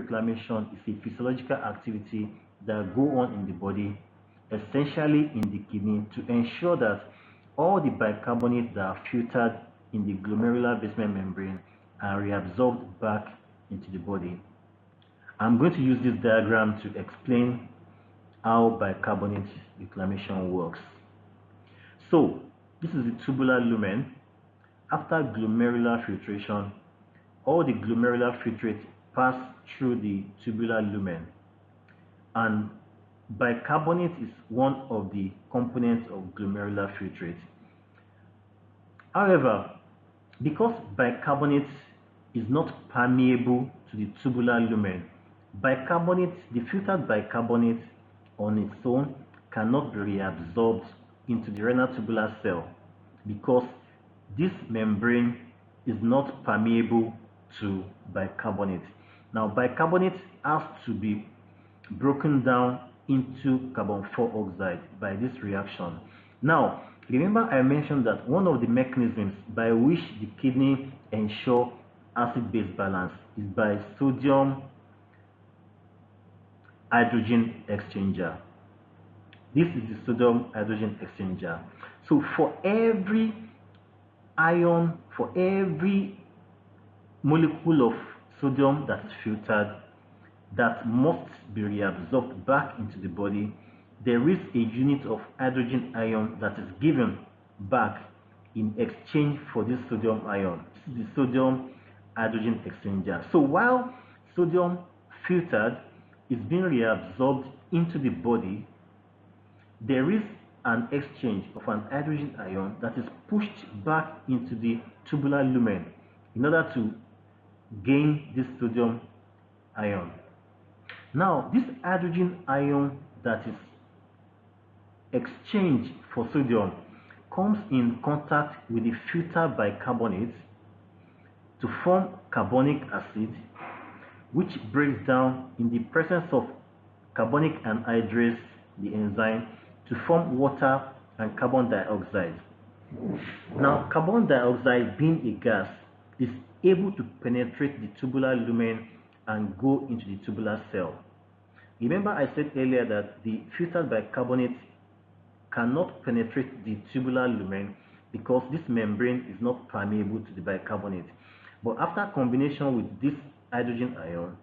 reclamation is a physiological activity that go on in the body, essentially in the kidney, to ensure that all the bicarbonates that are filtered in the glomerular basement membrane are reabsorbed back into the body. I'm going to use this diagram to explain how bicarbonate reclamation works. So this is the tubular lumen. After glomerular filtration, all the glomerular filtrate pass through the tubular lumen, and bicarbonate is one of the components of glomerular filtrate. However, because bicarbonate is not permeable to the tubular lumen, the filtered bicarbonate on its own cannot be reabsorbed into the renal tubular cell because this membrane is not permeable to bicarbonate. Now, bicarbonate has to be broken down into carbon 4 oxide by this reaction. Now, remember I mentioned that one of the mechanisms by which the kidney ensure acid-base balance is by sodium hydrogen exchanger. This is the sodium hydrogen exchanger. So for every ion, for every molecule of sodium that is filtered that must be reabsorbed back into the body, there is a unit of hydrogen ion that is given back in exchange for this sodium ion. This is the sodium hydrogen exchanger. So while sodium filtered is being reabsorbed into the body, there is an exchange of an hydrogen ion that is pushed back into the tubular lumen in order to gain this sodium ion. Now, this hydrogen ion that is exchanged for sodium comes in contact with the filtered bicarbonate to form carbonic acid, which breaks down in the presence of carbonic anhydrase, the enzyme, to form water and carbon dioxide. Now, carbon dioxide, being a gas, is able to penetrate the tubular lumen and go into the tubular cell. Remember I said earlier that the filtered bicarbonate cannot penetrate the tubular lumen because this membrane is not permeable to the bicarbonate. But after combination with this hydrogen ion,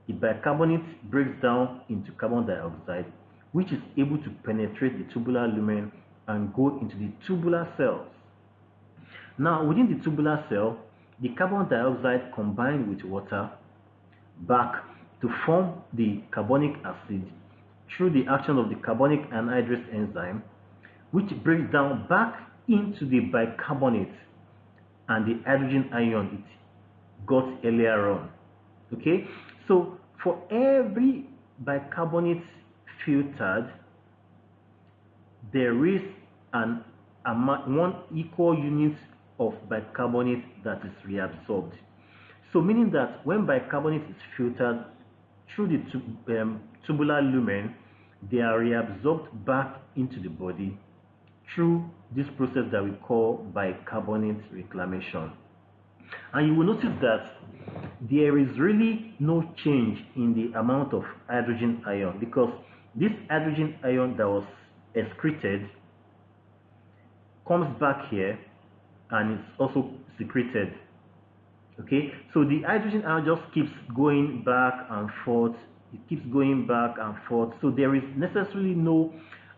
the bicarbonate breaks down into carbon dioxide, which is able to penetrate the tubular lumen and go into the tubular cells. Now, within the tubular cell, the carbon dioxide combined with water back to form the carbonic acid through the action of the carbonic anhydrase enzyme, which breaks down back into the bicarbonate and the hydrogen ion it got earlier on. Okay, so for every bicarbonate filtered, there is one equal unit of bicarbonate that is reabsorbed. So meaning that when bicarbonate is filtered through the tubular lumen, they are reabsorbed back into the body through this process that we call bicarbonate reclamation. And you will notice that there is really no change in the amount of hydrogen ion because this hydrogen ion that was excreted comes back here and it's also secreted. Okay, so the hydrogen ion just keeps going back and forth. It keeps going back and forth. So there is necessarily no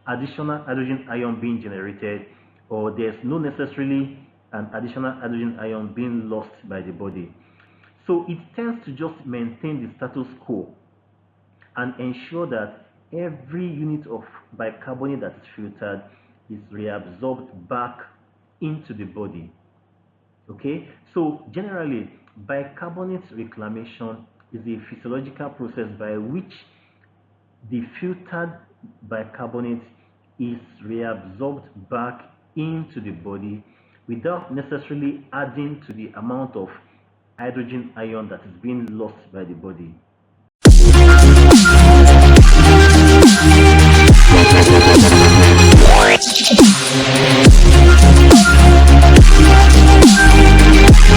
additional hydrogen ion being generated, or there's no necessarily an additional hydrogen ion being lost by the body. So it tends to just maintain the status quo and ensure that every unit of bicarbonate that is filtered is reabsorbed back into the body. Okay, so generally bicarbonate reclamation is a physiological process by which the filtered bicarbonate is reabsorbed back into the body without necessarily adding to the amount of hydrogen ion that is being lost by the body.